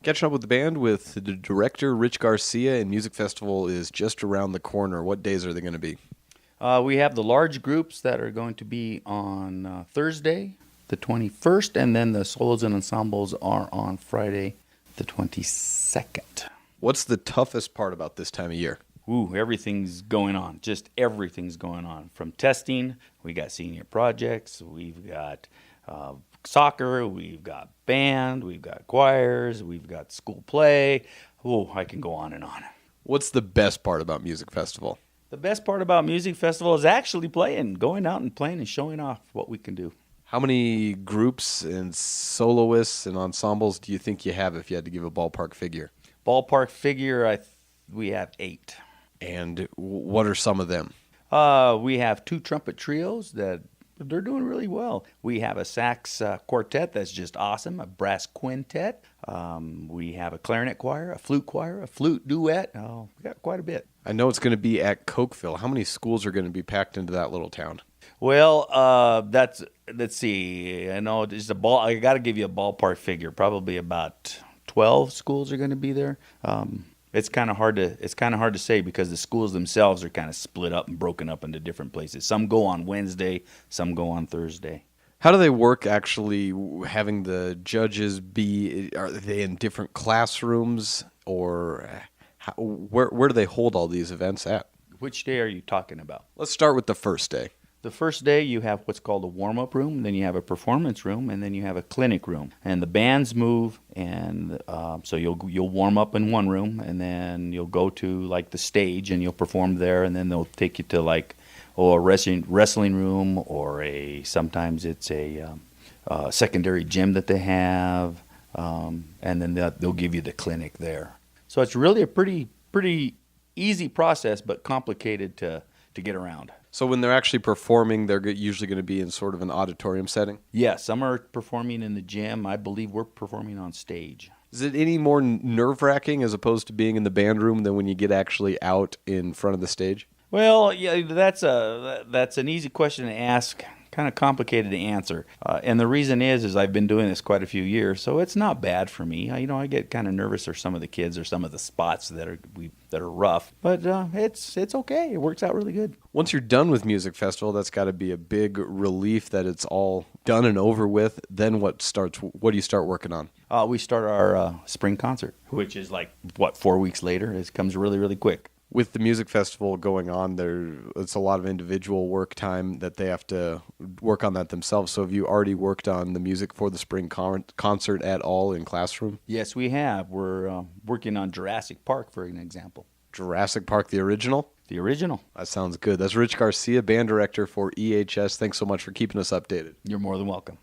Catching up with the band with the director, Rich Garcia, and Music Festival is just around the corner. What days are they going to be? We have the large groups that are going to be on Thursday, the 21st, and then the solos and ensembles are on Friday, the 22nd. What's the toughest part about this time of year? Everything's going on. Just everything's going on. From testing, we got senior projects, we've got soccer, we've got band, we've got choirs, we've got school play. I can go on and on. What's the best part about Music Festival? The best part about Music Festival is actually playing, going out and playing and showing off what we can do. How many groups and soloists and ensembles do you think you have if you had to give a ballpark figure? Ballpark figure, we have 8. And what are some of them? We have 2 trumpet trios that they're doing really well. We have a sax quartet that's just awesome, a brass quintet. We have a clarinet choir, a flute duet. Oh, we got quite a bit. I know it's going to be at Cokeville. How many schools are going to be packed into that little town? Well, let's see. I know I got to give you a ballpark figure. Probably about 12 schools are going to be there. It's kind of hard to say because the schools themselves are kind of split up and broken up into different places. Some go on Wednesday, some go on Thursday. How do they work actually having the judges are they in different classrooms or where do they hold all these events at? Which day are you talking about? Let's start with the first day. The first day you have what's called a warm-up room, then you have a performance room, and then you have a clinic room. And the bands move, and so you'll warm up in one room, and then you'll go to like the stage, and you'll perform there, and then they'll take you to like a wrestling room, or sometimes it's a secondary gym that they have, and then they'll give you the clinic there. So it's really a pretty easy process, but complicated to get around. So when they're actually performing, they're usually going to be in sort of an auditorium setting? Yeah, some are performing in the gym. I believe we're performing on stage. Is it any more nerve-wracking as opposed to being in the band room than when you get actually out in front of the stage? Well, yeah, that's an easy question to ask, kind of complicated to answer. And the reason is I've been doing this quite a few years, so it's not bad for me. I get kind of nervous for some of the kids or some of the spots that are rough, but it's okay. It works out really good. Once you're done with Music Festival, that's got to be a big relief that it's all done and over with. Then what do you start working on? We start our spring concert, which is 4 weeks later. It comes really, really quick. With the Music Festival going on, it's a lot of individual work time that they have to work on that themselves. So have you already worked on the music for the spring concert at all in classroom? Yes, we have. We're working on Jurassic Park, for an example. Jurassic Park, the original? The original. That sounds good. That's Rich Garcia, band director for EHS. Thanks so much for keeping us updated. You're more than welcome.